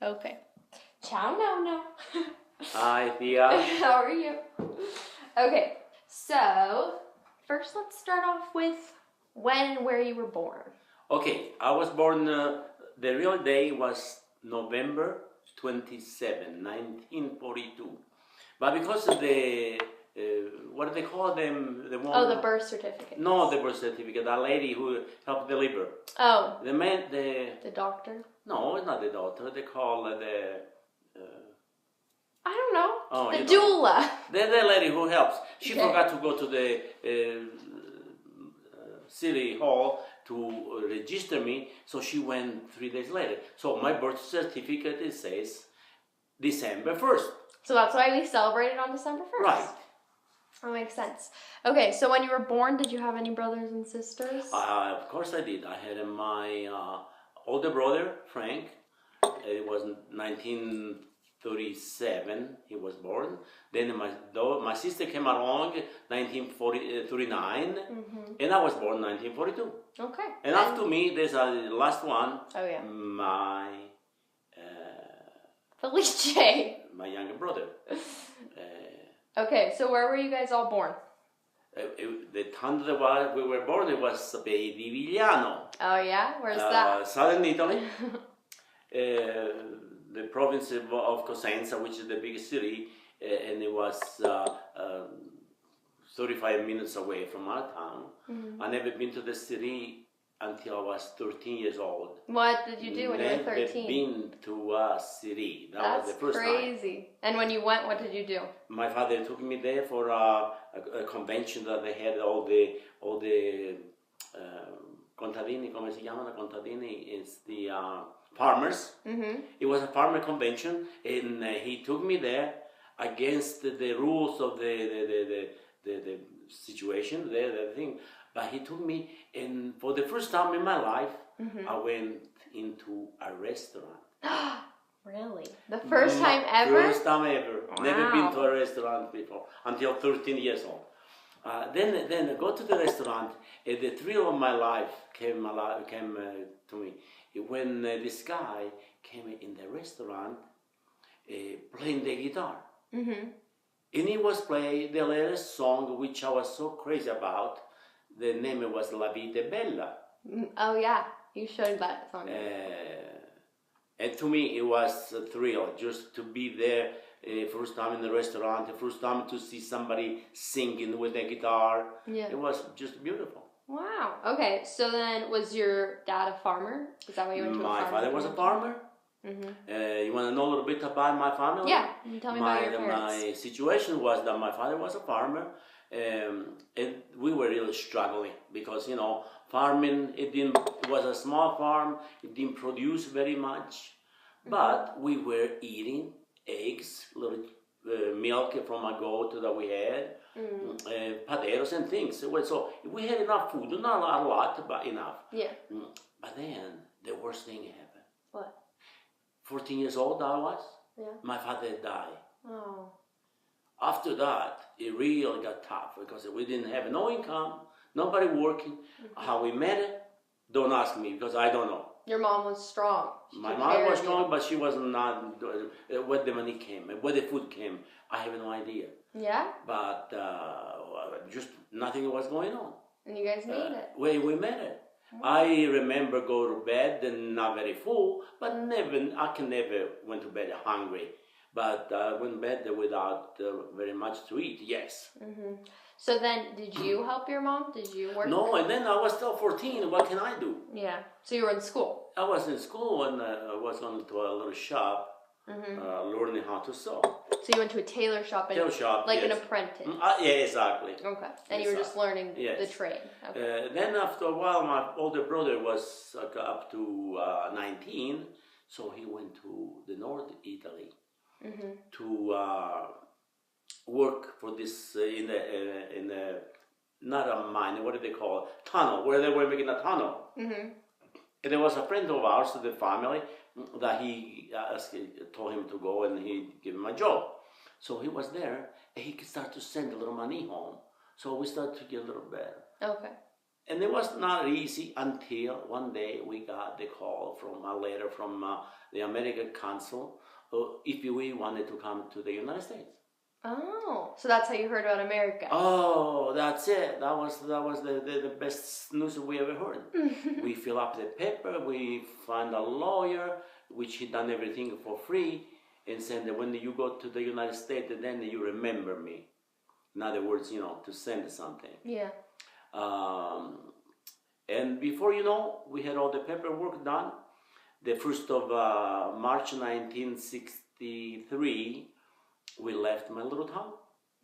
Okay. Ciao, nonno. Hi, Thea. How are you? Okay, so first let's start off with when and where you were born. Okay, I was born, the real day was November 27, 1942. But because of the, what do they call them? The one, Oh, the birth certificate. No, the birth certificate, that lady who helped deliver. Oh. The man, The doctor? No, it's not the doctor, they call the... I don't know. Oh, the doula. The lady who helps. She Okay. forgot to go to the city hall to register me, so she went 3 days later. So my birth certificate, it says December 1st. So that's why we celebrated on December 1st. Right. That makes sense. Okay, so when you were born, did you have any brothers and sisters? Of course I did. I had my older brother, Frank. It was 1937 he was born. Then my sister came along 1939, and I was born 1942. Okay. And after me, there's a last one. Oh yeah. My Felice. my younger brother. Okay, so where were you guys all born? The town that we were born, it was di Vigliano. Oh yeah, where's that? Southern Italy. The province of Cosenza, which is the biggest city, and it was 35 minutes away from our town. I never been to the city until I was 13 years old. What did you do when you were 13? Never been to a city. That's was the first crazy. time. And when you went, what did you do? My father took me there for a convention that they had all the contadini, come si chiamano contadini? It's the farmers. It was a farmer convention, and he took me there against the rules of the situation there, the thing. But he took me, and for the first time in my life, I went into a restaurant. Really? The first time ever? First time ever. Wow. Never been to a restaurant before, until 13 years old. Then I go to the restaurant, and the thrill of my life came to me. When this guy came in the restaurant playing the guitar. And he was playing the latest song, which I was so crazy about. The name was La Vita è Bella. Oh yeah, you showed that song. And to me, it was a thrill just to be there. First time in the restaurant, the first time to see somebody singing with a guitar. Yeah. It was just beautiful. Wow. Okay, so then was your dad a farmer? Is that why you went to a farmer? My father was a farmer. You want to know a little bit about my family? Yeah, tell me about your parents. My situation was that my father was a farmer, and we were really struggling because, you know, farming, it was a small farm, it didn't produce very much, but we were eating eggs, little milk from a goat that we had, potatoes and things. So we had enough food, not a lot, but enough. Yeah. But then the worst thing happened. What? 14 years old I was. Yeah. My father died. Oh. After that, it really got tough because we didn't have no income, nobody working. How we met it, don't ask me because I don't know. Your mom was strong. My mom was strong, but she was not. Where the money came, where the food came, I have no idea. Yeah. But just nothing was going on. And you guys made it. We made it. I remember go to bed and not very full, but I can never went to bed hungry. But I went to bed without very much to eat, yes. So then, did you help your mom? Did you work? No, and then I was still 14. What can I do? Yeah. So you were in school? I was in school and I was going to a little shop learning how to sew. So you went to a tailor shop? Like an apprentice? Yeah, exactly. Okay. And you were just learning the trade? Okay. Then after a while, my older brother was up to 19, so he went to the North Italy to work for this in the not a mine, what do they call it? Tunnel, where they were making a tunnel. And there was a friend of ours, the family, that he told him to go and he gave him a job. So he was there and he could start to send a little money home. So we started to get a little better. Okay. And it was not easy until one day we got the call from a letter from the American consul if we wanted to come to the United States. Oh, so that's how you heard about America. Oh, that's it. That was the best news we ever heard. We fill up the paper, we find a lawyer, which he done everything for free, and said that when you go to the United States, then you remember me. In other words, to send something. Yeah. And before you know, we had all the paperwork done. The 1st of March 1963, we left my little town.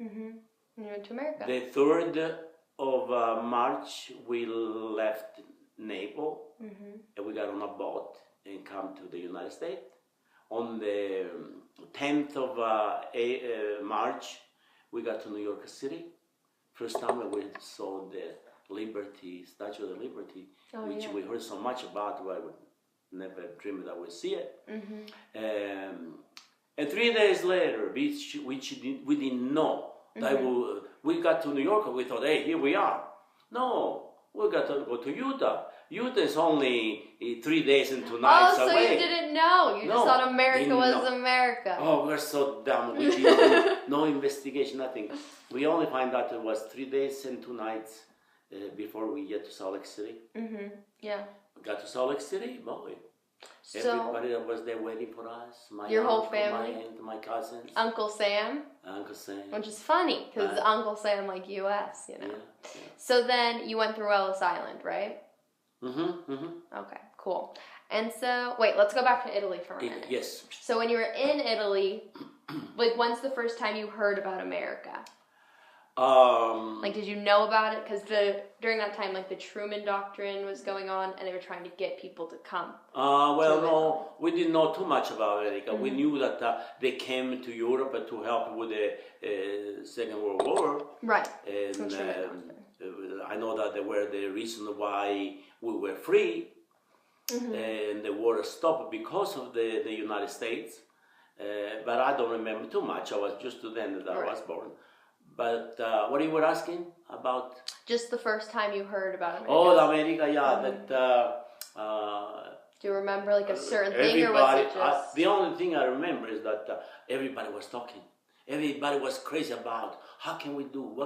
Mm-hmm. You went to America. The 3rd of March, we left Naples, and we got on a boat and come to the United States. On the 10th of March, we got to New York City. First time we saw the Statue of the Liberty, which we heard so much about, I would never dream that we'd see it. And 3 days later, we didn't know that we got to New York, we thought, hey, here we are. No, we got to go to Utah. Utah is only 3 days and 2 nights away. Oh, so you didn't know. You just thought America was America. Oh, we're so dumb. We did no investigation, nothing. We only find out it was 3 days and 2 nights before we get to Salt Lake City. Yeah. We got to Salt Lake City, boy. So, everybody that was there waiting for us. Your uncle, whole family? My aunt, my cousins. Uncle Sam? Uncle Sam. Which is funny, because Uncle Sam, like U.S., Yeah. So then you went through Ellis Island, right? Okay, cool. And so, wait, let's go back to Italy for a minute. Yes. So when you were in Italy, like, when's the first time you heard about America? Like, did you know about it? Because during that time, like, the Truman Doctrine was going on, and they were trying to get people to come. No, we didn't know too much about America. We knew that they came to Europe to help with the Second World War. Right. And I know that they were the reason why we were free, and the war stopped because of the United States. But I don't remember too much. I was just to then that I was born. But what you were asking about? Just the first time you heard about America. Oh, America, yeah. Do you remember like a certain thing, or was it just? The only thing I remember is that everybody was talking. Everybody was crazy about what can we do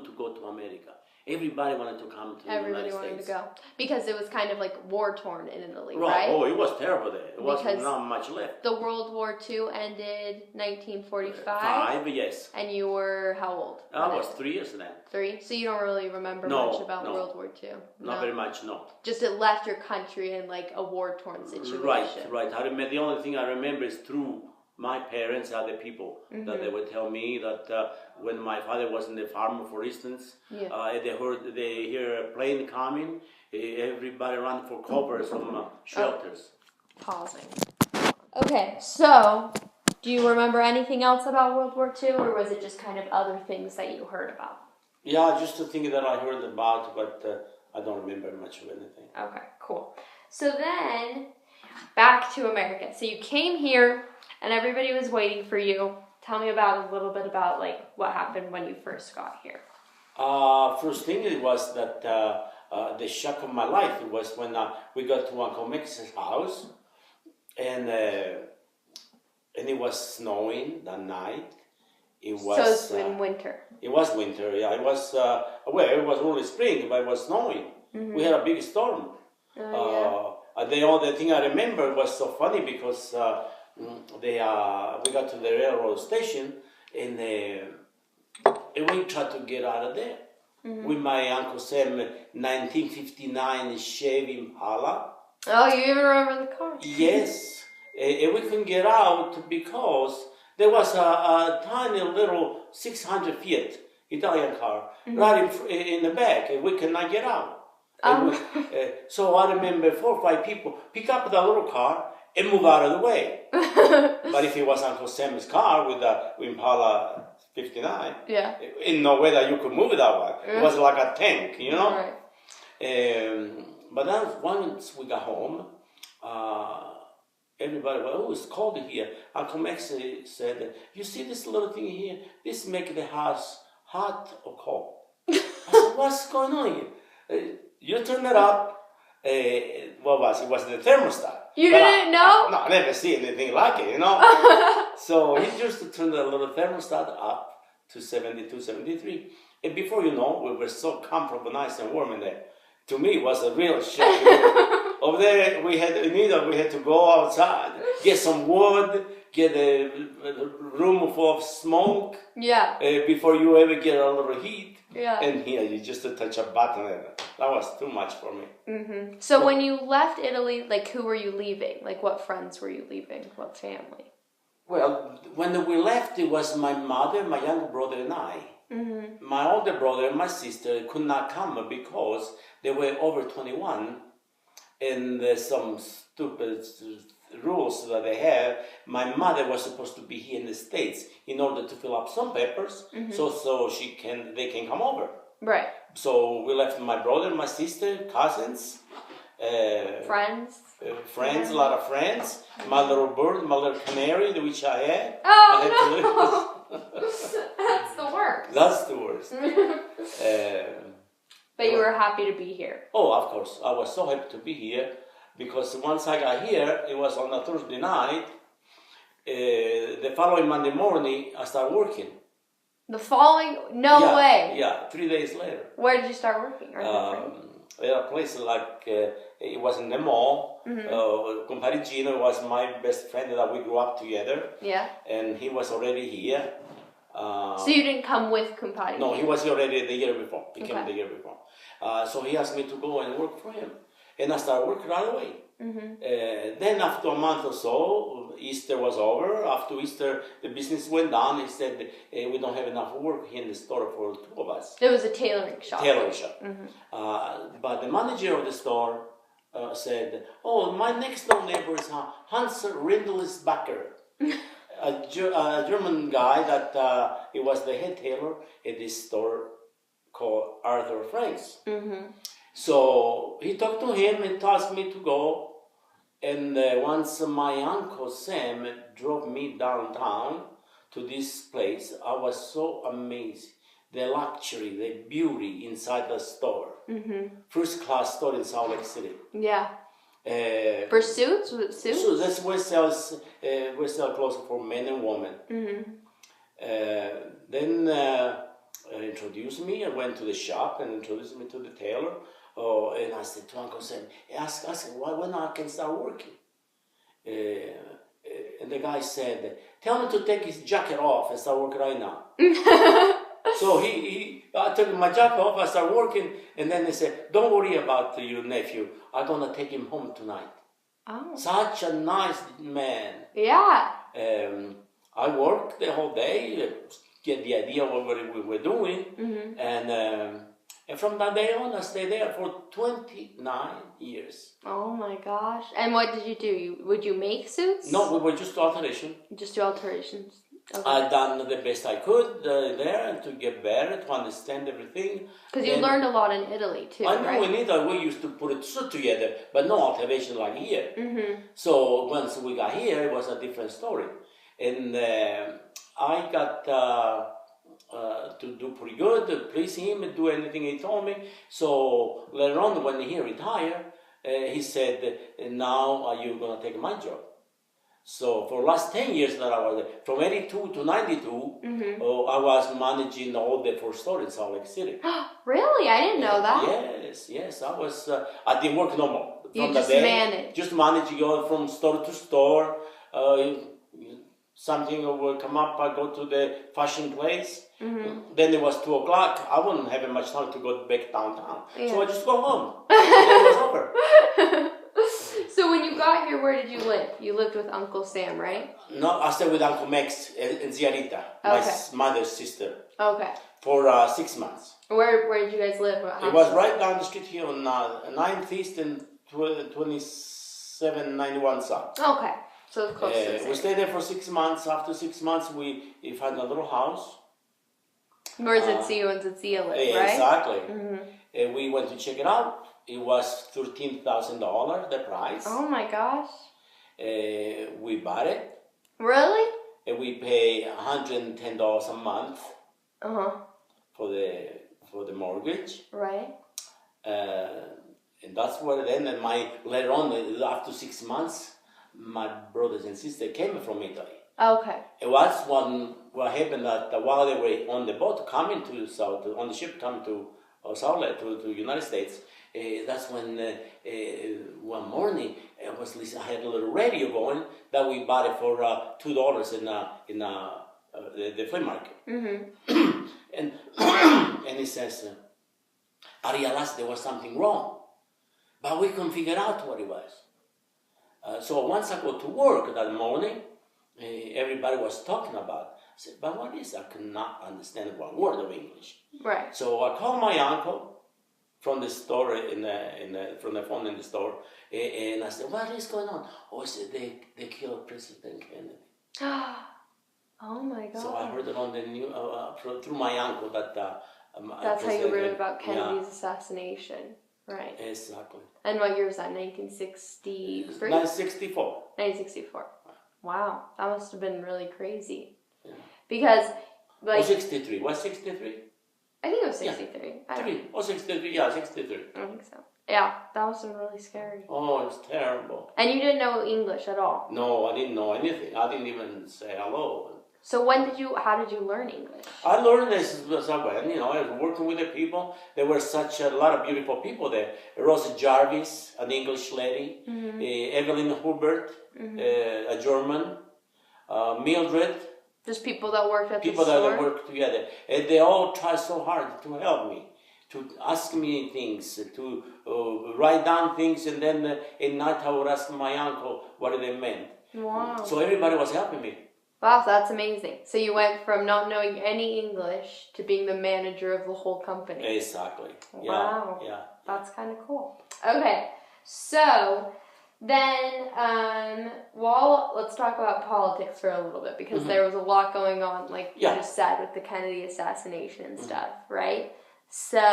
to go to America. Everybody wanted to come to the United States. Everybody wanted to go. Because it was kind of like war-torn in Italy, right? Right? Oh, it was terrible there. It was not much left. The World War II ended 1945? 5, yes. And you were how old? I was 3 years then. 3? So you don't really remember much about World War II? Not very much, no. Just it left your country in like a war-torn situation. Right. I remember, the only thing I remember is through my parents, other people, that they would tell me that when my father was in the farm, for instance, they hear a plane coming, everybody ran for cover from shelters. Pausing. Okay, so do you remember anything else about World War II, or was it just kind of other things that you heard about? Yeah, just the thing that I heard about, but I don't remember much of anything. Okay, cool. So then, back to America. So you came here, and everybody was waiting for you. Tell me a little bit about like what happened when you first got here. First thing it was that the shock of my life was when we got to Uncle Max's house, and it was snowing that night. It was. So it's in winter. It was winter, yeah. It was it was only spring, but it was snowing. We had a big storm. The only thing I remember was so funny because. We got to the railroad station and we tried to get out of there with my Uncle Sam 1959 Chevy Impala. Oh, you even remember the car? Yes, and we couldn't get out because there was a tiny little 600 Fiat Italian car right in the back, and we could not get out. So I remember 4 or 5 people pick up the little car and move out of the way. But if it was Uncle Sam's car with the Impala 59, in no way that you could move that one. It was like a tank, you know? Right. But then once we got home, everybody went, oh, it's cold here. Uncle Max said, you see this little thing here? This makes the house hot or cold. I said, what's going on here? You turn it up. What was it? Was the thermostat. You didn't know? No, I never see anything like it, So he used to turn the little thermostat up to 72, 73. And before you know, we were so comfortable, nice and warm in there. To me, it was a real shock. Over there, we had to go outside, get some wood, get a room full of smoke. Yeah. Before you ever get a little heat. Yeah. And here, you just touch a button. And that was too much for me. Mm-hmm. So when you left Italy, like, who were you leaving? Like, what friends were you leaving? What family? Well, when we left, it was my mother, my younger brother, and I. Mm-hmm. My older brother and my sister could not come because they were over 21, and there's some stupid rules that they have. My mother was supposed to be here in the States in order to fill up some papers, so they can come over. Right. So we left my brother, my sister, cousins, friends, a lot of friends. My little bird, my little canary, which I had. Oh, no! That's the worst. That's the worst. But you were happy to be here. Oh, of course. I was so happy to be here because once I got here, it was on a Thursday night. The following Monday morning, I started working. The following? No way. Yeah, 3 days later. Where did you start working? At a place like, it was in the mall. Comparigino was my best friend that we grew up together. Yeah. And he was already here. So you didn't come with Comparigino? No, he was already the year before. He came the year before. So he asked me to go and work for him. And I started working right away. Then after a month or so, Easter was over. After Easter, the business went down. He said, we don't have enough work here in the store for two of us. There was a tailoring shop. But the manager of the store said, oh, my next door neighbor is Hans Rindelsbacher, a German guy that he was the head tailor at this store called Arthur Frank's. So he talked to him and asked me to go. And once my uncle Sam drove me downtown to this place, I was so amazed. The luxury, the beauty inside the store. First class store in Salt Lake City. Yeah. For suits? Was it suits? So that's where we sell clothes for men and women. Then introduced me. I went to the shop and introduced me to the tailor. Oh, and I said to Uncle Sam, ask when I can start working. And the guy said, tell him to take his jacket off and start working right now. So I took my jacket off, I started working, and then they said, don't worry about your nephew. I'm going to take him home tonight. Oh. Such a nice man. Yeah. I worked the whole day, get the idea of what we were doing, and from that day on, I stayed there for 29 years. Oh my gosh. And what did you do? Would you make suits? No, we were just alteration. Just do alterations. Okay. I done the best I could there to get better, to understand everything. Because you learned a lot in Italy too, I know right? in Italy we used to put a suit together, but no alteration like here. So once we got here, it was a different story. And I got to do pretty good, to please him, and do anything he told me. So later on, when he retired, he said, now you're going to take my job. So for the last 10 years that I was there, from 82 to 92, I was managing all the four stores in Salt Lake City. Really? I didn't know that. Yes. I was. I didn't work no more. You just managed. Just managing, go from store to store. Something will come up, I go to the fashion place. Then it was 2 o'clock. I wouldn't have much time to go back downtown. So I just go home. It was over. So when you got here, where did you live? You lived with Uncle Sam, right? No, I stayed with Uncle Max and Ziarita, my mother's sister. Okay. For 6 months. Where did you guys live? It was right down the street here on 9th East and 2791 South. Okay. So it's close to the we stayed there for 6 months. After 6 months, we found a little house. Where Zitsia and Zitsia live, right? Exactly. We went to check it out. It was $13,000, the price. Oh my gosh. We bought it. Really? And we pay $110 a month for the mortgage. Right. And that's where then later on, after 6 months, my brothers and sisters came from Italy. Okay. It was what happened that while they were on the boat coming to on the ship coming to Salt Lake to United States, that's when one morning I had a little radio going that we bought it for $2 in the flea market. Mm-hmm. and it says, I realized there was something wrong, but we couldn't figure out what it was. So once I go to work that morning, everybody was talking about. I said, but what is? I could not understand one word of English. Right. So I called my uncle from the store from the phone in the store, and I said, what is going on? Oh, he said they killed President Kennedy. Oh my God. So I heard it on the news through my uncle that. That's how you heard about Kennedy's assassination, right? Exactly. And what year was that? 1963. 1964. 1964. Wow, that must have been really crazy. Yeah. Because, like... Or 63. Was 63? I think it was 63. Yeah. Or 63, yeah, 63. I think so. Yeah, that must have been really scary. Oh, it's terrible. And you didn't know English at all? No, I didn't know anything. I didn't even say hello. So how did you learn English? I learned this as I went, I was working with the people. There were such a lot of beautiful people there. Rosa Jarvis, an English lady, Mm-hmm. Evelyn Hubert, Mm-hmm. A German, Mildred. Just people that worked at people the store? that worked together. And they all tried so hard to help me, to ask me things, to write down things, and then at night I would ask my uncle what they meant. Wow. So everybody was helping me. Wow, that's amazing. So you went from not knowing any English to being the manager of the whole company. Exactly. Wow. Yeah. That's kind of cool. Okay, so then let's talk about politics for a little bit, because Mm-hmm. there was a lot going on, like you Yeah. just said, with the Kennedy assassination and Mm-hmm. stuff, right? So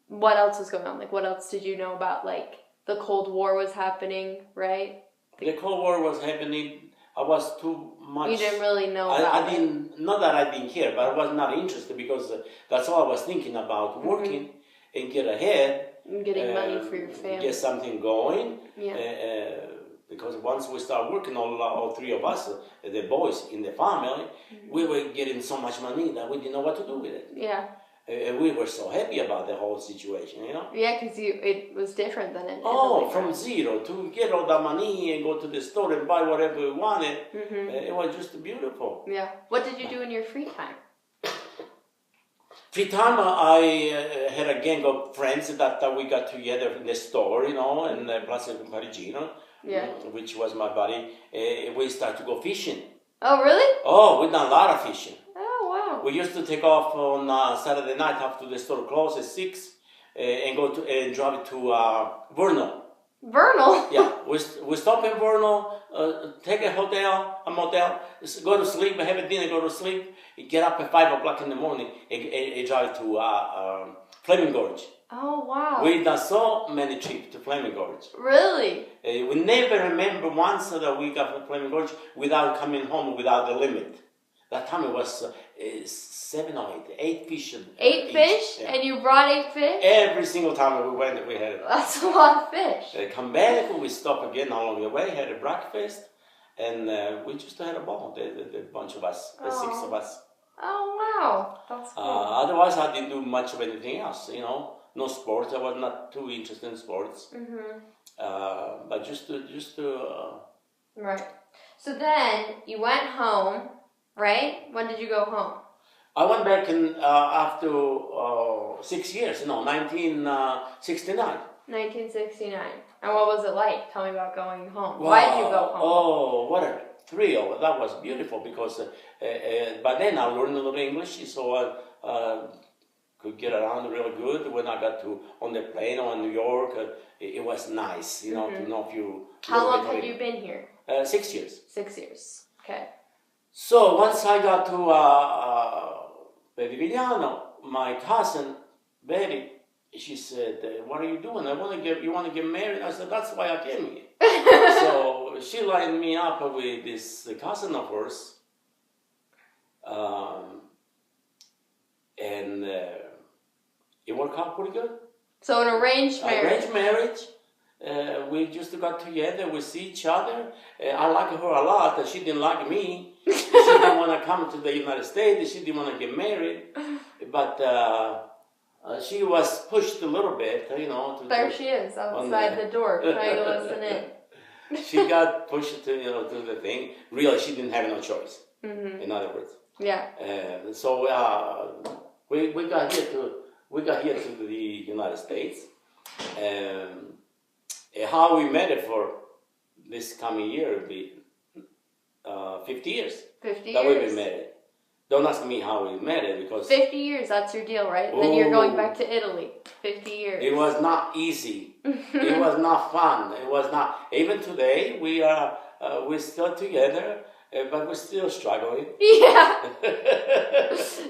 what else was going on? Like, what else did you know about, like, the Cold War was happening, right? The Cold War was happening. I was too much. You didn't really know about I didn't. Not that I didn't care, but I was not interested, because that's all I was thinking about: Mm-hmm. working and get ahead, and getting money for your family. get something going. Yeah. Because once we start working, all three of us, the boys in the family, Mm-hmm. we were getting so much money that we didn't know what to do with it. Yeah. We were so happy about the whole situation, Yeah, because it was different than in Oh, Italy, from right? zero to get all that money and go to the store and buy whatever we wanted. Mm-hmm. It was just beautiful. Yeah. What did you do in your free time? Free time, I had a gang of friends that we got together in the store, in Plaza Parigino, Yeah. which was my buddy. We started to go fishing. Oh, really? Oh, we done a lot of fishing. Oh, wow. We used to take off on Saturday night after the store closed at 6 and go to and drive to Vernal. Vernal? Yeah, we stop in Vernal, take a motel, go to sleep, have a dinner, go to sleep, get up at 5 o'clock in the morning and drive to Flaming Gorge. Oh, wow. We done so many trips to Flaming Gorge. Really? We never remember once that we got to Flaming Gorge without coming home without the limit. That time it was 7 or 8 fish. 8 fish? Yeah. And you brought 8 fish? Every single time we went, we had it. That's a lot of fish. Come back, we stop again along the way, had a breakfast, and we just had a ball, the bunch of us, the 6 of us. Oh, wow. That's cool. Otherwise, I didn't do much of anything else, no sports. I was not too interested in sports. Mm-hmm. But just to Right. So then you went home, right? When did you go home? I went back in after 6 years, 1969. 1969. And what was it like? Tell me about going home. Wow. Why did you go home? Oh, what a thrill. That was beautiful, because by then I learned a little English, so I could get around really good. When I got on the plane or in New York, it was nice, to know if you... How long have you been here? 6 years. 6 years. Okay. So once I got to Vivigliano, my cousin, Betty, she said, what are you doing? You want to get married? I said, that's why I came here. So she lined me up with this cousin of hers. And it worked worked out pretty good. So an arranged marriage. Arranged marriage. We just got together. We see each other. I like her a lot. She didn't like me. She didn't want to come to the United States. She didn't want to get married. But she was pushed a little bit, you know. There she is outside the door, trying to listen in. She got pushed to, to the thing. Really, she didn't have no choice. Mm-hmm. In other words. Yeah. So we got here to the United States. How we met it for this coming year will be 50 years. 50 years. That we've been married. Don't ask me how we met it because 50 years, that's your deal, right? Then you're going back to Italy. 50 years. It was not easy. It was not fun. It was not. Even today, we're still together, but we're still struggling. Yeah.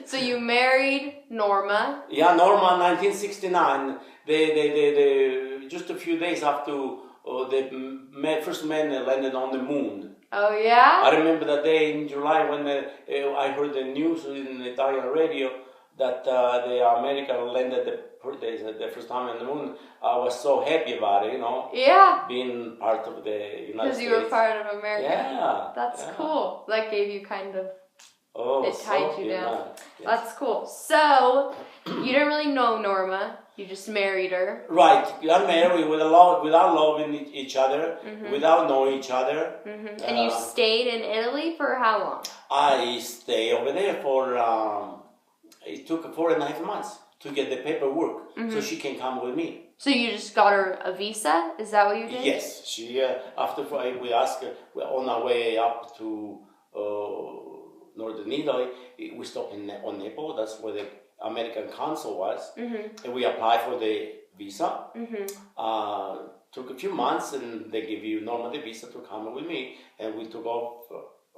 So you married Norma. Yeah, Norma, 1969. They just a few days after the first man landed on the moon. Oh yeah? I remember that day in July when I heard the news in the Italian radio that the American landed the first time on the moon. I was so happy about it, you know. Yeah. Being part of the United States. Because you were part of America. Yeah. That's cool. That gave you kind of. Oh, it tied so you down. Yeah. That's cool. So you didn't really know Norma. You just married her. Right. We got married without loving each other, without knowing each other. Mm-hmm. And you stayed in Italy for how long? I stayed over there for, it took 4.5 months to get the paperwork so she can come with me. So you just got her a visa? Is that what you did? Yes. She, after we asked her, we're on our way up to northern Italy, we stopped on Naples. That's where the American consul was, and we applied for the visa. Took a few months, and they give you normally the visa to come with me, and we took off.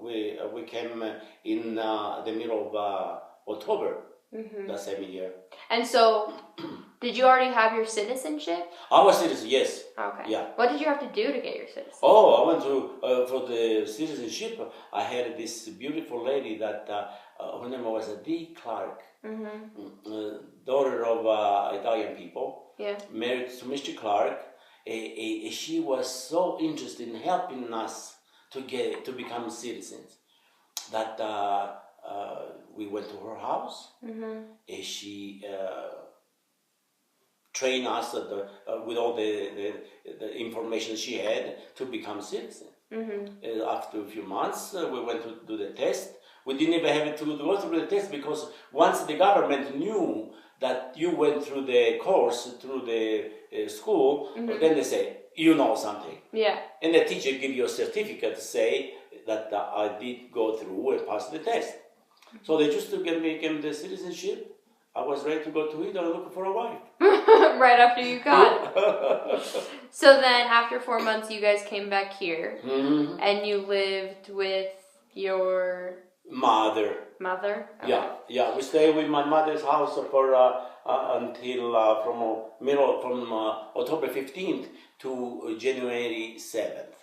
We came in the middle of October that same year. And so, did you already have your citizenship? I was citizen, yes. Okay. Yeah. What did you have to do to get your citizenship? Oh, I went to for the citizenship. I had this beautiful lady that her name was D. Clark. Daughter of Italian people, married to Mr. Clark. She was so interested in helping us to become citizens that we went to her house. She trained us with all the information she had to become citizens. After a few months, we went to do the test. We didn't even have to go through the test because once the government knew that you went through the course, through the school, then they say, you know something. Yeah. And the teacher give you a certificate to say that I did go through and pass the test. So they just gave the citizenship. I was ready to go to Italy looking for a wife. Right after you got it. So then after 4 months, you guys came back here and you lived with your... Mother. Okay. Yeah. We stayed with my mother's house for until from October 15th to January 7th.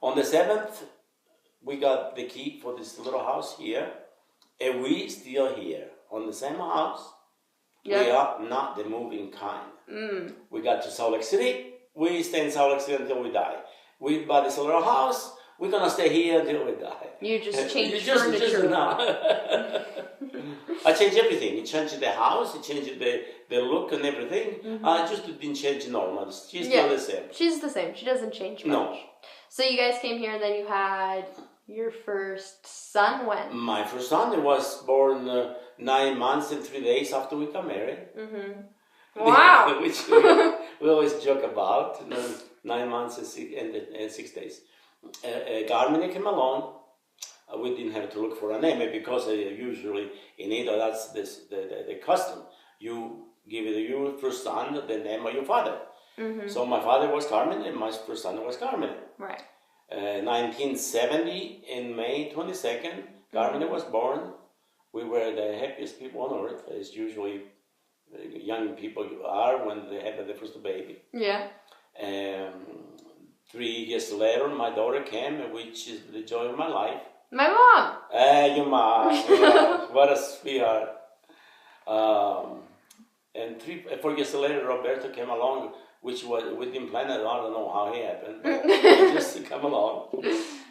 On the 7th, we got the key for this little house here, and we still here on the same house. We are not the moving kind. We got to Salt Lake City. We stay in Salt Lake City until we die. We bought this little house. We're gonna stay here until we die. You just changed furniture. I changed everything. It changed the house. It changed the look and everything. I just didn't change Norma. She's still the same. She's the same. She doesn't change much. No. So you guys came here and then you had your first son when? My first son was born 9 months and 3 days after we got married. Wow. Which we always joke about. 9 months and 6 days. Carmine came along. We didn't have to look for a name because usually in Italy that's the custom. You give your first son the name of your father. So my father was Carmine and my first son was Carmine. Right. 1970 in May 22nd, Carmine was born. We were the happiest people on earth, as usually young people are when they have the first baby. Yeah. 3 years later, my daughter came, which is the joy of my life. My mom. Your mom. Yeah, what a sweetheart. And 4 years later, Roberto came along, which was we didn't plan it. I don't know how he happened, but he just come along,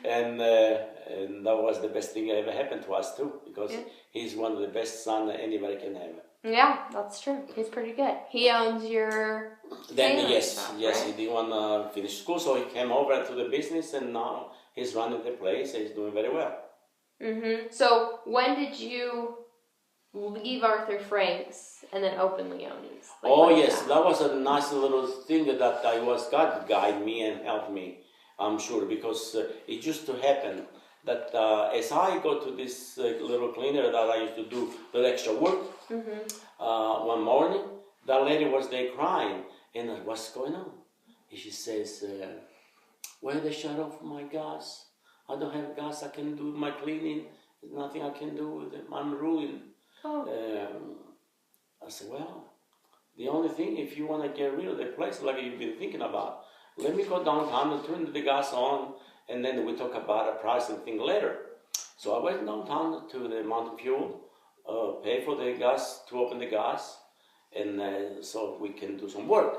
and that was the best thing that ever happened to us too, because he's one of the best sons that anybody can have. Yeah, that's true. He's pretty good. He owns your. Then yes, stuff, right? Right? He didn't want to finish school, so he came over to the business, and now he's running the place. And he's doing very well. So when did you leave Arthur Frank's and then open Leone's? Oh yes, that was a nice little thing that God guided me and helped me. I'm sure, because it used to happen that as I go to this little cleaner that I used to do the extra work, one morning that lady was there crying, and I said, "What's going on?" And she says, "Why they shut off my gas? I don't have gas. I can do my cleaning. There's nothing I can do with it. I'm ruined." Oh. I said, "Well, the only thing, if you want to get rid of the place like you've been thinking about, let me go downtown and turn the gas on, and then we talk about a price and thing later." So I went downtown to the Mountain Fuel, pay for the gas, to open the gas, and so we can do some work.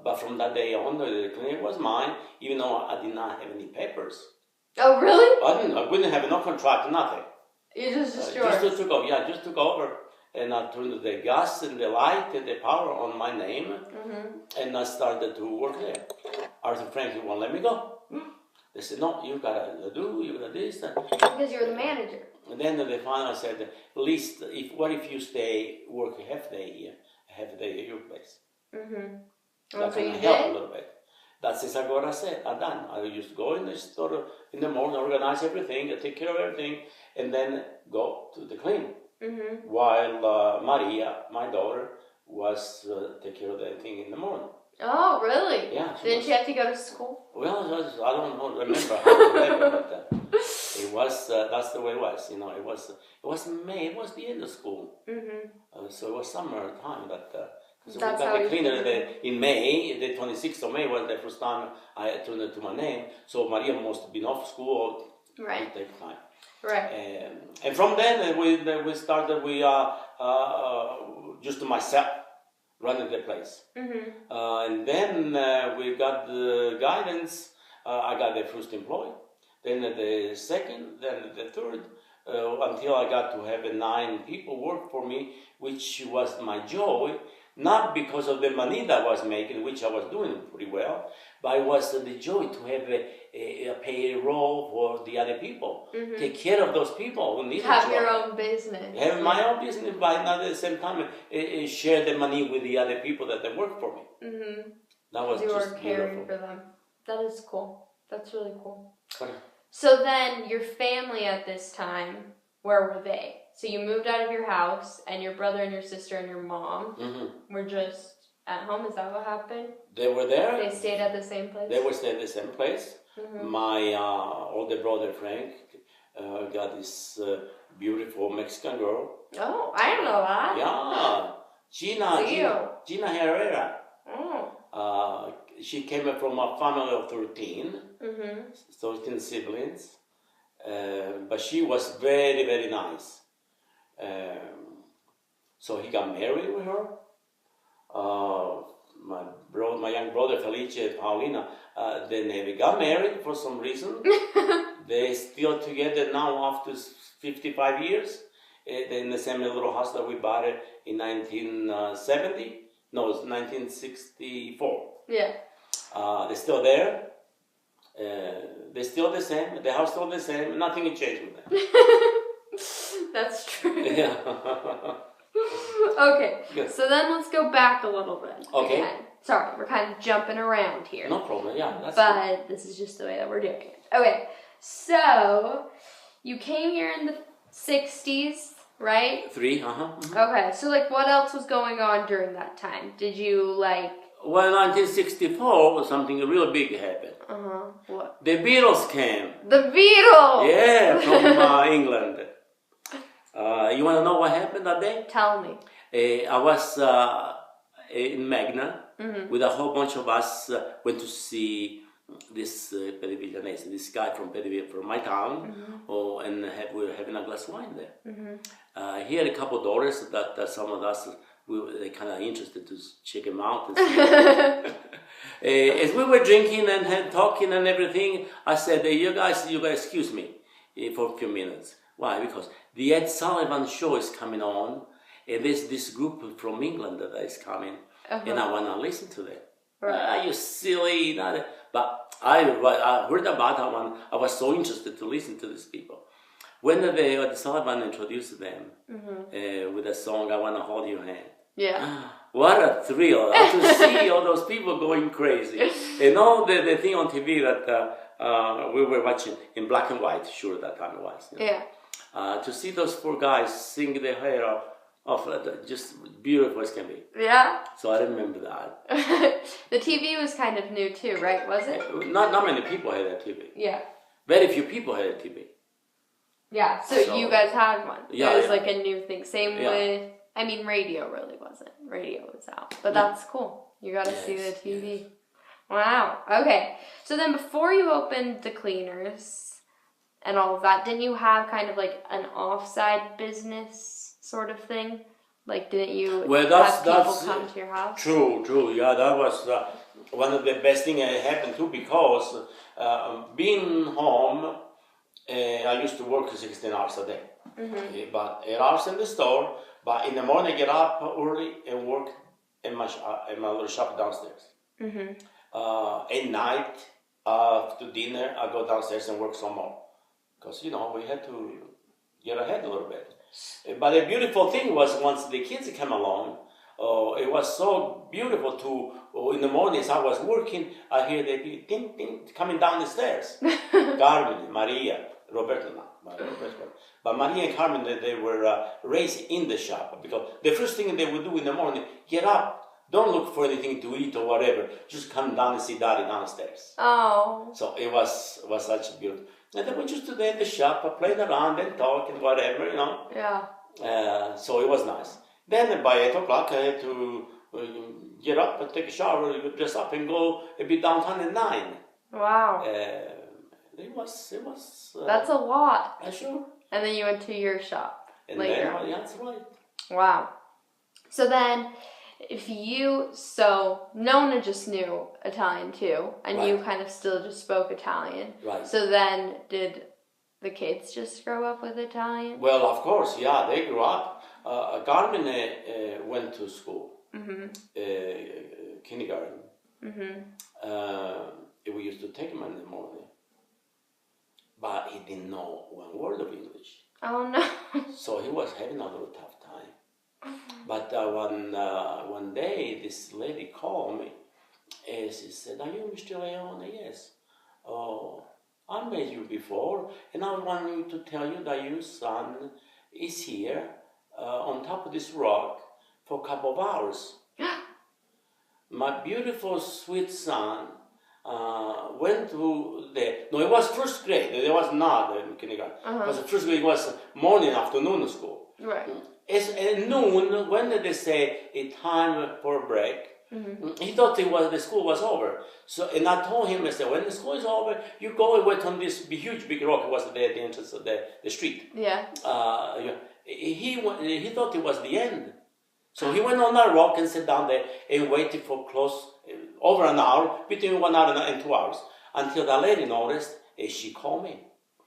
But from that day on, the clinic was mine, even though I did not have any papers. Oh, really? I wouldn't have no contract, nothing. You just yours? Just took over, just took over. And I turned the gas and the light and the power on my name, and I started to work there. Arthur Frank won't let me go. They said, "No, you gotta this. Because you're the manager. And then they finally said, "At least, what if you stay work half day here, half day at your place?" That So can you help did? a little bit. That's exactly what I said. I done. I used to go in the store in the morning, organize everything, take care of everything, and then go to the clean. While Maria, my daughter, was take care of everything in the morning. Oh, really? Yeah. Didn't she have to go to school? Well, I don't remember how it happened, but it was. That's the way it was. You know, it was May. It was the end of school. So it was summer time. So we got the cleaner in May. The 26th of May was the first time I turned it to my name. So Maria must have been off school. Right. To take time. Right. And from then we started. We just myself running the place. And then we got the guidance. I got the first employee, then the second, then the third, until I got to have 9 people work for me, which was my joy. Not because of the money that I was making, which I was doing pretty well, but it was the joy to have a payroll for the other people. Take care of those people who need Have your own business. Have my own business, but not at the same time share the money with the other people that they work for me. That was you just were caring beautiful. for them. That is cool. That's really cool. What? So then your family at this time, where were they? So you moved out of your house, and your brother and your sister and your mom were just at home. Is that what happened? They were there. They stayed at the same place? They were staying at the same place. My older brother, Frank, got this beautiful Mexican girl. Oh, I didn't know that. Yeah. Gina Herrera. Oh. She came from a family of 13, 13 siblings. But she was very, very nice. So he got married with her. My young brother Felice and Paulina, they never got married for some reason. They're still together now after 55 years. They're in the same little house that we bought it in 1970. No, it's 1964. Yeah. They're still there. They're still the same. The house still the same. Nothing has changed with them. That's true. Yeah. Okay. Good. So then let's go back a little bit. Okay. Again. Sorry, we're kind of jumping around here. No problem. Yeah. But this is just the way that we're doing it. Okay. So you came here in the 60s, right? 3. Okay. So what else was going on during that time? Did you Well, 1964, something really big happened. What? The Beatles came. The Beatles! Yeah, from England. You want to know what happened that day? Tell me. I was in Magna with a whole bunch of us. Went to see this Periviglianese, this guy from my town, and we were having a glass of wine there. He had a couple of daughters that some of us, they kind of interested to check him out. And see. As we were drinking and talking and everything, I said, you guys excuse me for a few minutes. Why? Because the Ed Sullivan show is coming on, and there's this group from England that is coming, and I want to listen to them. Right. You silly, but I heard about that one. I was so interested to listen to these people. When the Sullivan introduced them with the song "I Want to Hold Your Hand," what a thrill to see all those people going crazy, and all the thing on TV that we were watching in black and white. Sure, that time it was. To see those four guys sing their hair off, just beautiful as can be. Yeah. So I remember that. The TV was kind of new too, right? Was it? Not many people had a TV. Yeah. Very few people had a TV. Yeah. So you guys had one. Yeah. It was like a new thing. Same with. I mean, radio really wasn't. Radio was out, but that's cool. You got to see the TV. Yes. Wow. Okay. So then, before you opened the cleaners and all of that, didn't you have kind of like an offside business sort of thing? Like, didn't you have people come to your house? True. Yeah, that was one of the best things that happened too, because being home, I used to work 16 hours a day. But 8 hours in the store, but in the morning I get up early and work in my little shop downstairs. At night, after dinner, I go downstairs and work some more. Because, we had to get ahead a little bit. But the beautiful thing was, once the kids came along, it was so beautiful to, in the mornings I was working, I hear the ding, ding, coming down the stairs. Carmen, Maria, Roberto, but Maria and Carmen, they were raised in the shop, because the first thing they would do in the morning, get up, don't look for anything to eat or whatever, just come down and see Daddy downstairs. Oh. So it was such a beautiful. And then we just stood there in the shop, playing around and talk and whatever, Yeah. So it was nice. Then by 8 o'clock, I had to get up and take a shower, dress up and go a bit downtown at 9. Wow. It was. That's a lot. Sure. And then you went to your shop later. Then, that's right. Wow. So then, Nonna just knew Italian too, and you kind of still just spoke Italian. Right. So then, did the kids just grow up with Italian? Well, of course, yeah, they grew up. Carmen went to school, kindergarten. We used to take him in the morning, but he didn't know one word of English. Oh no! So he was having a little tough time. But one day, this lady called me, and she said, "Are you Mr. Leone?" "Yes." "Oh, I met you before, and I want you to tell you that your son is here on top of this rock for a couple of hours. My beautiful, sweet son went to no, it was first grade. It was not in kindergarten. Because the first grade was morning, afternoon school. Right. It's at noon, when did they say a time for a break? He thought the school was over. So, and I told him, I said, when the school is over, you go and wait on this huge big rock. It was at the entrance of the street. Yeah. He thought it was the end. So he went on that rock and sat down there and waited for over an hour, between 1 hour and 2 hours, until the lady noticed, and she called me.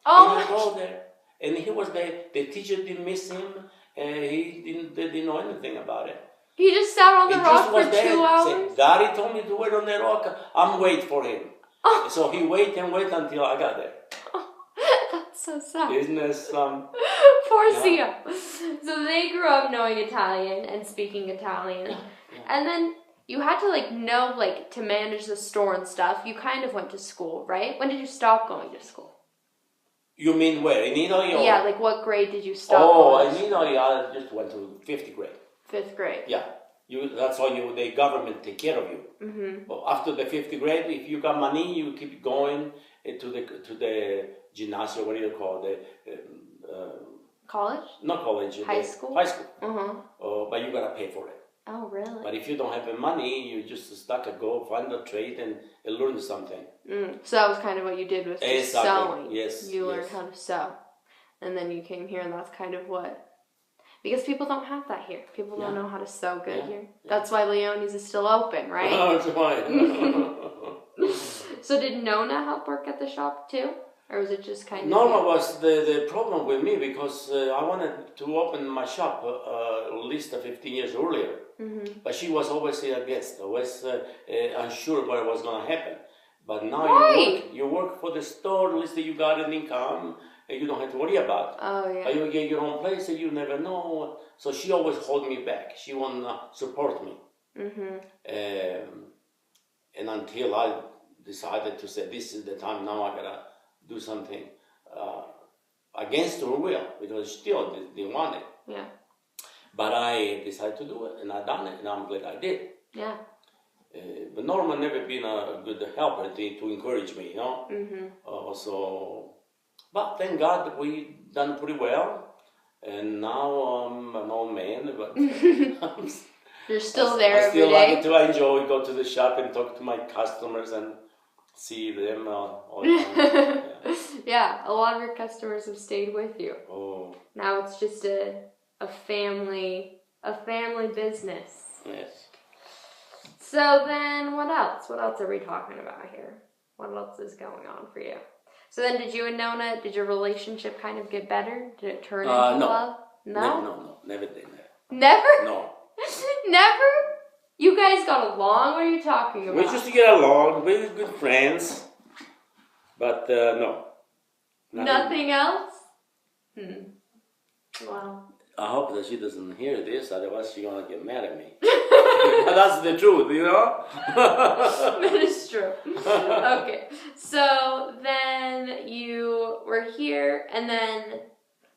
Oh. And I go there, and he was there. The teacher didn't miss him. They didn't know anything about it. He just sat on the rock for 2 hours? Said, Daddy told me to wait on the rock. I'm waiting for him. Oh. So he waited until I got there. Oh, that's so sad. Isn't it some... Poor Sia. So they grew up knowing Italian and speaking Italian. Yeah. And then you had to know to manage the store and stuff. You kind of went to school, right? When did you stop going to school? You mean where? In Italy? Or? Yeah, what grade did you stop going? In Italy, I just went to 5th grade. 5th grade? Yeah. That's why the government take care of you. But after the 5th grade, if you got money, you keep going to the gymnasium, what do you call it? College? Not college. High school? High school. But you got to pay for it. Oh, really? But if you don't have the money, you just stuck to go find a trade and learn something. So that was kind of what you did with Exactly. sewing. Yes. You learned how to sew. And then you came here, and that's kind of what... Because people don't have that here. People don't know how to sew good here. That's why Leone's is still open, right? Oh, that's why. So did Nonna help work at the shop too? Or was it just kind of... Nonna was the problem with me because I wanted to open my shop at least 15 years earlier. Mm-hmm. But she was always a guest, always unsure what was going to happen. But now you work for the store, at least you got an income, and you don't have to worry about it. Oh, yeah. But you get your own place and you never know. So she always hold me back. She won't support me. Mm-hmm. And until I decided to say, this is the time now I got to do something against her will, because she still didn't want it. Yeah. But I decided to do it, and I done it, and I'm glad I did. Yeah. But Norma never been a good helper to encourage me, you know. Mm-hmm. But thank God we done pretty well, and now I'm an old man. But you're still there every day. I still like to enjoy, go to the shop and talk to my customers and see them all the time. Yeah, a lot of your customers have stayed with you. Oh. Now it's just a family business. Yes. So then, what else? What else are we talking about here? What else is going on for you? So then, did you and Nonna, did your relationship kind of get better? Did it turn into love? No? No, never did that. Never? No. Never? You guys got along? What are you talking about? We just to get along, we were good friends, but no. Nothing else? Wow. I hope that she doesn't hear this, otherwise she's gonna get mad at me. But that's the truth, you know? That is true. Okay, so then you were here, and then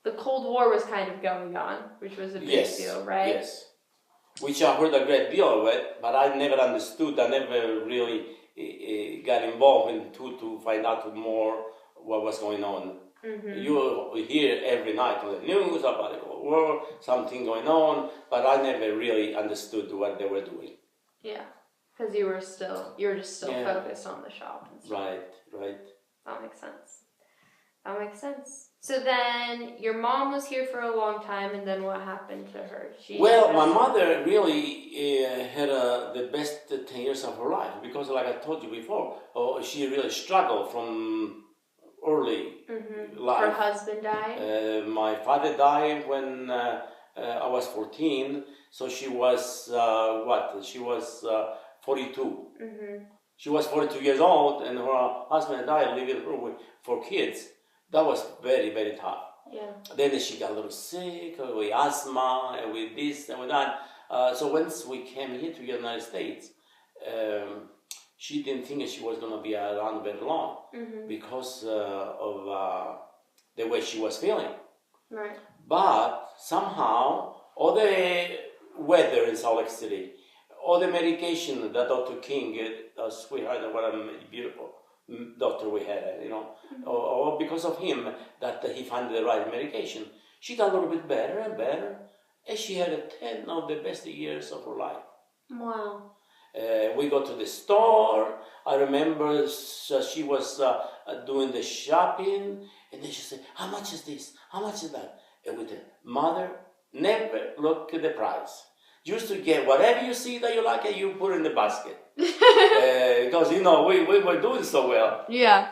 the Cold War was kind of going on, which was a big deal, right? Yes. Which I heard a great deal of it, but I never understood. I never really got involved to find out more what was going on. Mm-hmm. You hear every night on the news about the Cold War, something going on, but I never really understood what they were doing. Yeah, because you were just still focused on the shop and stuff. Right. That makes sense. So then, your mom was here for a long time, and then what happened to her? My mother really had the best 10 years of her life, because like I told you before, she really struggled from early life. Her husband died? My father died when I was 14, so she was, She was 42. Mm-hmm. She was 42 years old, and her husband died, leaving her with 4 kids. That was very, very tough. Yeah. Then she got a little sick with asthma and with this and with that. So once we came here to the United States, she didn't think she was going to be around very long because of the way she was feeling. Right. But somehow, all the weather in Salt Lake City, all the medication that Dr. King, sweetheart, and what a beautiful doctor we had, you know, or because of him that he found the right medication. She got a little bit better and better, and she had 10 of the best years of her life. Wow. We go to the store. I remember she was doing the shopping, and then she said, "How much is this? How much is that?" And we said, "Mother, never look at the price. Used to get whatever you see that you like, and you put in the basket." Because, you know, we were doing so well. Yeah.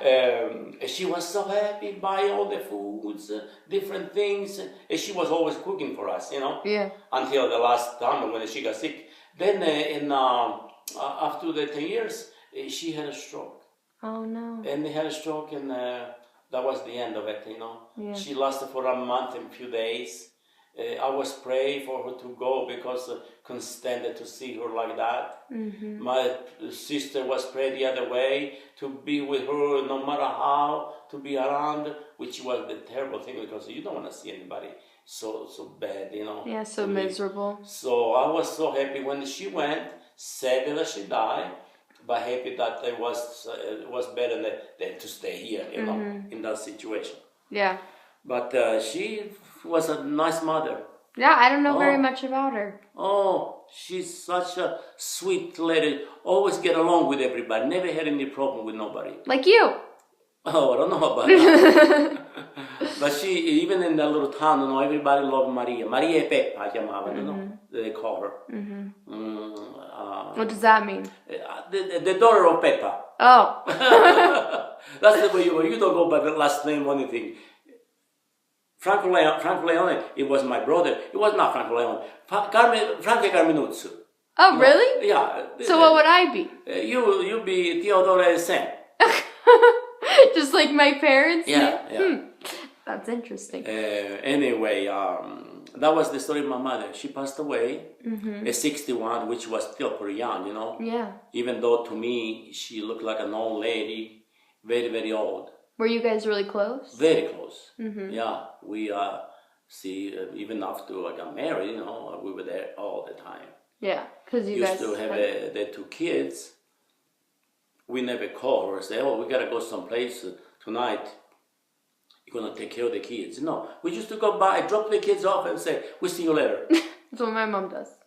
She was so happy, buy all the foods, different things. And she was always cooking for us, you know. Yeah. Until the last time when she got sick. Then after the 10 years, she had a stroke. Oh, no. And they had a stroke, and that was the end of it, you know. Yeah. She lasted for a month and a few days. I was praying for her to go because I couldn't stand it to see her like that. Mm-hmm. My sister was praying the other way to be with her no matter how, to be around, which was the terrible thing because you don't want to see anybody so bad, you know. Yeah, so miserable. So I was so happy when she went, sad that she died, but happy that it was better than to stay here, you know, in that situation. Yeah. But she was a nice mother. Yeah, I don't know very much about her. Oh, she's such a sweet lady. Always get along with everybody. Never had any problem with nobody. Like you. Oh, I don't know about that. But she, even in that little town, you know, everybody loved Maria. Maria e Peppa, chiamavano, you know? They call her. What does that mean? The daughter of Peppa. Oh. That's the way you don't go by the last name or anything. Franco Leone, it was my brother. It was not Franco Leone. Franco Carminuzzo. Oh, really? Yeah. So what would I be? You be Teodoro Sen. Just like my parents? Yeah. That's interesting. Anyway, that was the story of my mother. She passed away at 61, which was still pretty young, you know? Yeah. Even though to me, she looked like an old lady, very, very old. Were you guys really close? Very close. Yeah, we even after I got married, you know, we were there all the time. Yeah, because you used guys to have the two kids. We never call her and say, "Oh, we gotta go someplace tonight. You're gonna take care of the kids." No, we used to go by, drop the kids off, and say, "We'll see you later." That's what my mom does.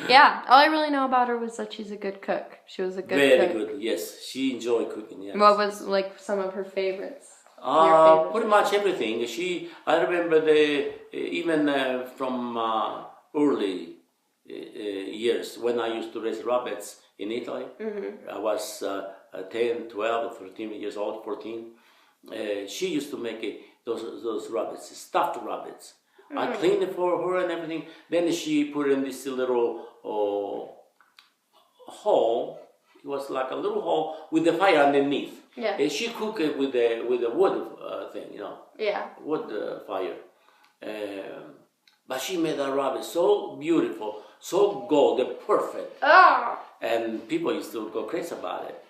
Yeah, all I really know about her was that she's a good cook. She was a good cook. Very good, yes. She enjoyed cooking, yes. What was like some of her favorites? Pretty much everything. I remember even from early years when I used to raise rabbits in Italy. I was 10, 12, 13 years old, 14. She used to make those rabbits, stuffed rabbits. I cleaned it for her and everything. Then she put in this little hole. It was like a little hole with the fire underneath. Yeah. And she cooked it with the wood thing, you know. Yeah. Wood fire. But she made that rabbit so beautiful, so golden, perfect. Oh. And people used to go crazy about it.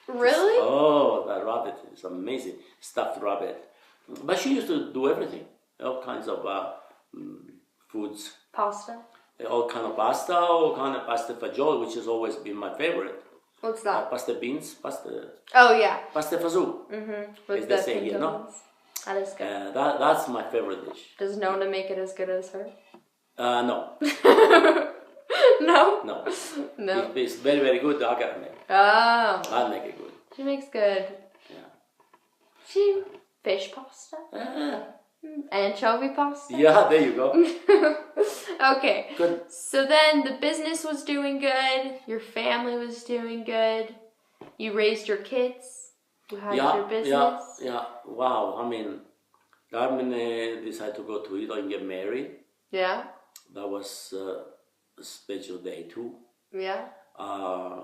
Really? Oh, that rabbit is amazing, stuffed rabbit. But she used to do everything, all kinds of foods. Pasta? All kind of pasta, all kind of pasta fagioli, which has always been my favorite. What's that? Pasta beans, pasta. Oh yeah. Pasta fazool. What's the that? same, you know? That is good. That's my favorite dish. Does Nonna make it as good as her? No. No? No. No. If it's very, very good, I gotta make it. Oh. I'll make it good. She makes good. Yeah. Fish pasta? Anchovy pasta? Yeah, there you go. Okay. Good. So then the business was doing good. Your family was doing good. You raised your kids. You had your business. Yeah. Wow. I mean, Carmen decided to go to Italy and get married. Yeah. That was a special day too. Yeah. A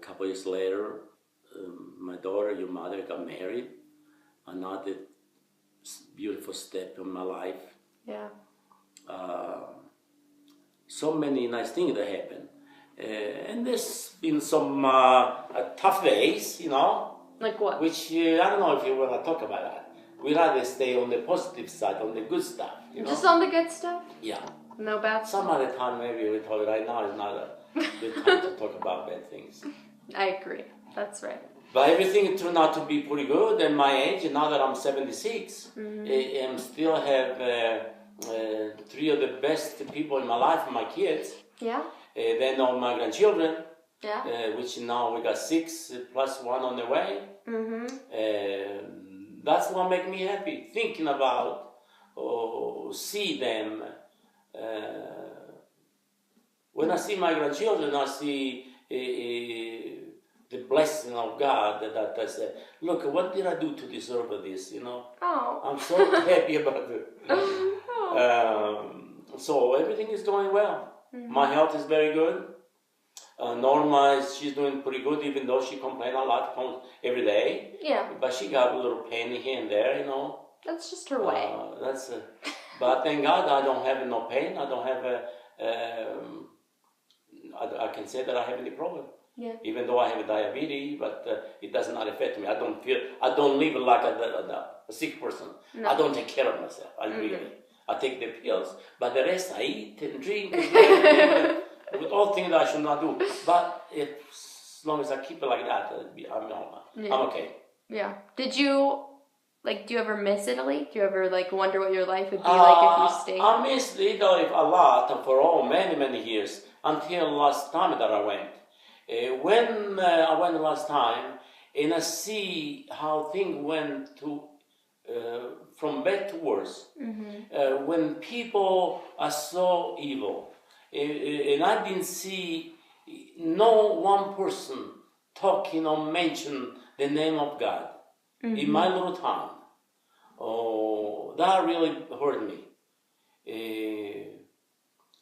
couple years later, my daughter, your mother, got married. Another beautiful step in my life. Yeah. So many nice things that happened. And there's been some tough days, you know. Like what? Which I don't know if you want to talk about that. We rather stay on the positive side, on the good stuff. You know? Just on the good stuff? Yeah. No bad stuff? Some other time maybe we talk. Right now is not a good time to talk about bad things. I agree. That's right. But everything turned out to be pretty good at my age. And now that I'm 76, I still have three of the best people in my life, my kids. Yeah. Then all my grandchildren. Yeah. Which now we got 6 plus 1 on the way. That's what makes me happy. Thinking about, see them. When I see my grandchildren, I see the blessing of God that I say, look, what did I do to deserve this, you know? Oh. I'm so happy about it. So everything is going well. My health is very good. Norma, she's doing pretty good, even though she complains a lot every day. Yeah. But she got a little pain here and there, you know. That's just her way. But thank God I don't have no pain. I don't have I can say that I have any problem. Yeah. Even though I have diabetes, but it does not affect me. I don't live like a sick person. No. I don't take care of myself. I take the pills, but the rest I eat and drink and with all things that I should not do. But as long as I keep it like that, I'm okay. Yeah. Did you Like, do you ever miss Italy? Do you ever, like, wonder what your life would be like if you stayed? I missed Italy a lot for many years until last time that I went. When I went last time, and I see how things went to from bad to worse. When people are so evil, and I didn't see no one person talking or mention the name of God in my little town. Oh, that really hurt me.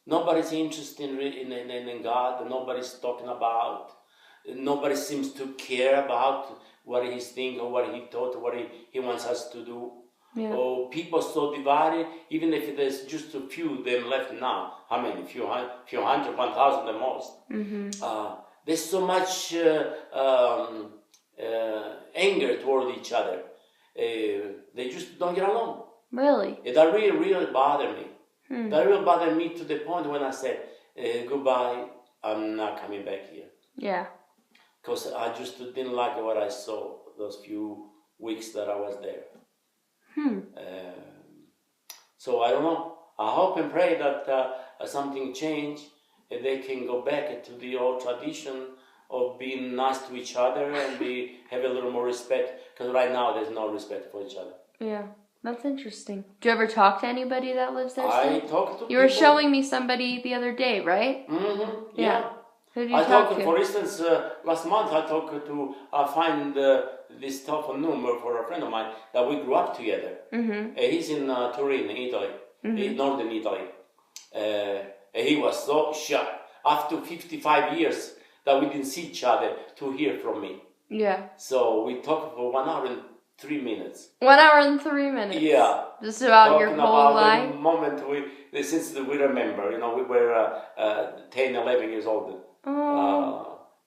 Nobody's interested in God. Nobody's talking about. Nobody seems to care about what he's thinking or what he thought, or what he wants us to do. Yeah. Oh, people so divided. Even if there's just a few of them left now. How many? Few hundred, 1,000 the most. There's so much anger toward each other. They just don't get along. Really? That really bothered me. That really bothered me to the point when I said, goodbye, I'm not coming back here. Yeah. Because I just didn't like what I saw those few weeks that I was there. So I don't know. I hope and pray that something change and they can go back to the old tradition of being nice to each other and have a little more respect. Because right now there's no respect for each other. Yeah, that's interesting. Do you ever talk to anybody that lives there? I talk to people. You were showing me somebody the other day, right? Yeah. Who did you talk to? For instance, last month I talked to, I find this telephone number for a friend of mine that we grew up together. He's in Turin, Italy, in northern Italy. He was so shocked after 55 years that we didn't see each other to hear from me. Yeah. So we talked for 1 hour and 3 minutes. 1 hour and 3 minutes. Yeah. Just about talking your whole about life. The moment since we remember, we were 10, 11 years old.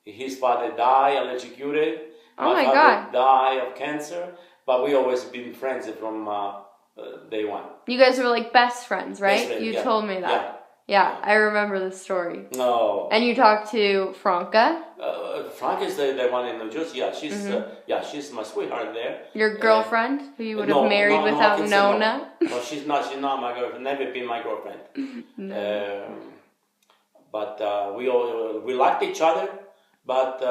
His father died electrocuted. My father died of cancer. But we always been friends from day one. You guys were like best friends, right? Best friends, you told me that. Yeah, I remember the story. No. And you talked to Franca? Franca is the one in New Jersey. Yeah, she's my sweetheart there. Your girlfriend, who you would have married without Nonna? No, she's not my girlfriend. Never been my girlfriend. But we liked each other. But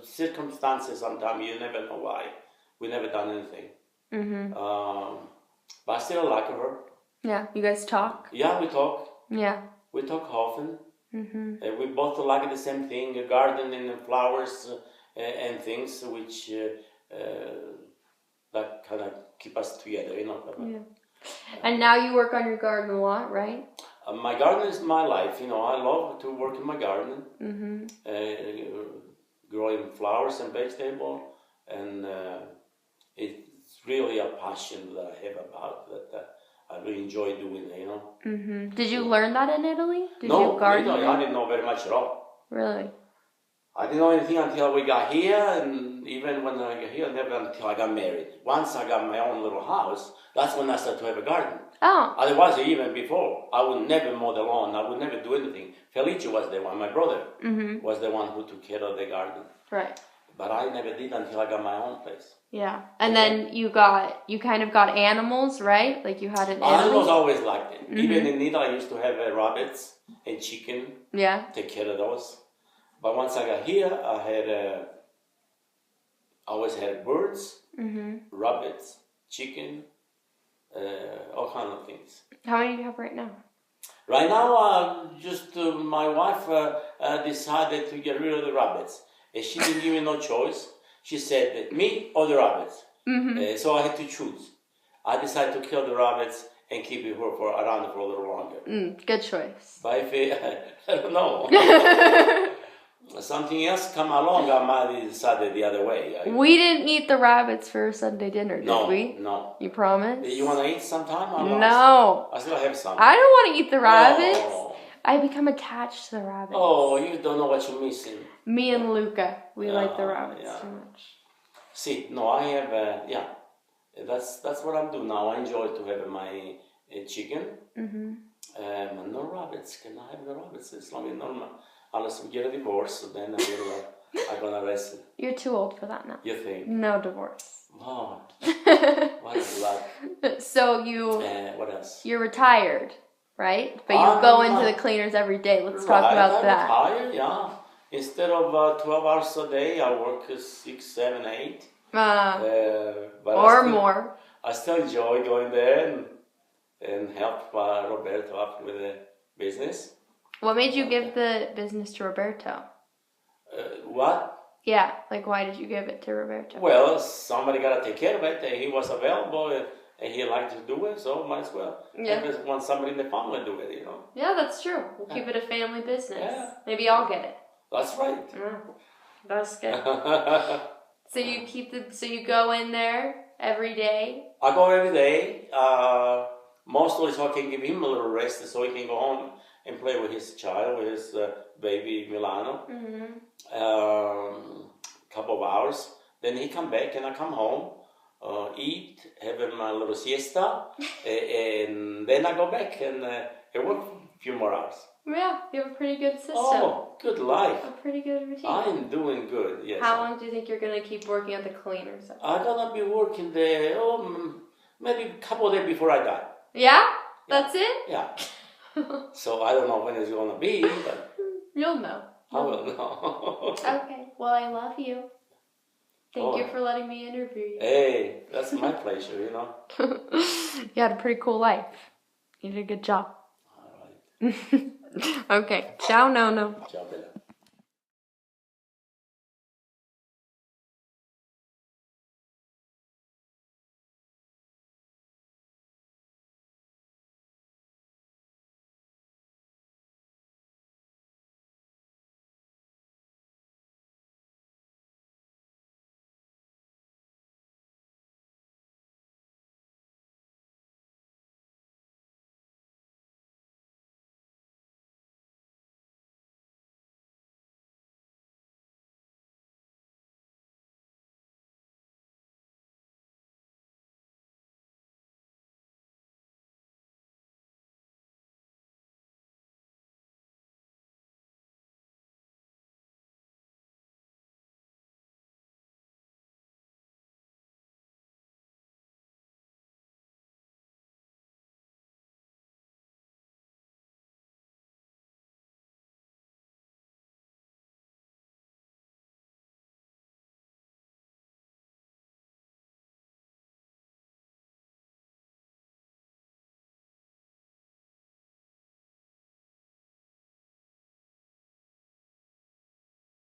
circumstances sometimes you never know why. We never done anything. But I still like her. Yeah, you guys talk? Yeah, we talk. Yeah. We talk often. We both like the same thing, gardening and flowers and things, which that kind of keep us together, Yeah. And now you work on your garden a lot, right? My garden is my life, I love to work in my garden, growing flowers and vegetables, and it's really a passion that I have about that. I really enjoy doing it, Did you learn that in Italy? No, you garden? I didn't know very much at all. Really? I didn't know anything until we got here, and even when I got here, never until I got married. Once I got my own little house, that's when I started to have a garden. Oh. Otherwise, even before, I would never mow the lawn. I would never do anything. Felice was the one, my brother, was the one who took care of the garden. Right. But I never did until I got my own place. Yeah. And then you kind of got animals, right? Like you had an animal? Animals always liked it. Even in Italy, I used to have rabbits and chicken. Yeah. Take care of those. But once I got here, I always had birds, rabbits, chicken, all kinds of things. How many do you have right now? Right now, my wife decided to get rid of the rabbits. She didn't give me no choice. She said, me or the rabbits. So I had to choose. I decided to kill the rabbits and keep it around for a little longer. Good choice. But if I don't know. Something else come along, I might decide the other way. We didn't eat the rabbits for Sunday dinner, did we? No. You promise? You want to eat sometime? No. I still have some. I don't want to eat the rabbits. Oh. I become attached to the rabbits. Oh, you don't know what you're missing. Me and Luca, we like the rabbits too much. See, no, I have, that's what I'm doing now. I enjoy to have my chicken. No rabbits. Can I have the rabbits? It's not normal. Unless we get a divorce, so then I will I'm gonna rest it. You're too old for that now. You think? No divorce. Oh, what a luck. So you... what else? You're retired, right? But you go into the cleaners every day. Let's talk about that. I'm retired, yeah. Instead of 12 hours a day, I work 6, 7, 8. Or more. I still enjoy going there and help Roberto out with the business. What made you give the business to Roberto? What? Yeah, like why did you give it to Roberto? Well, somebody got to take care of it. And he was available and he liked to do it, so might as well. Yeah. I just want somebody in the family to do it, you know. Yeah, that's true. We'll keep it a family business. Yeah. Maybe I'll get it. That's right. That's good. So you go in there every day? I go every day, mostly so I can give him a little rest so he can go home and play with his child, with his baby Milano. Couple of hours. Then he come back and I come home, eat, have my little siesta, and then I go back and work a few more hours. Yeah, you have a pretty good system. Oh, good life. A pretty good routine. I'm doing good, yes. How long do you think you're going to keep working at the cleaners? I'm going to be working there, maybe a couple of days before I die. Yeah? That's it? Yeah. So I don't know when it's going to be, but... You'll know. I will know. Okay. Well, I love you. Thank you for letting me interview you. Hey, that's my pleasure, you know. You had a pretty cool life. You did a good job. All right. Okay. Ciao, nonno. Ciao, Bella.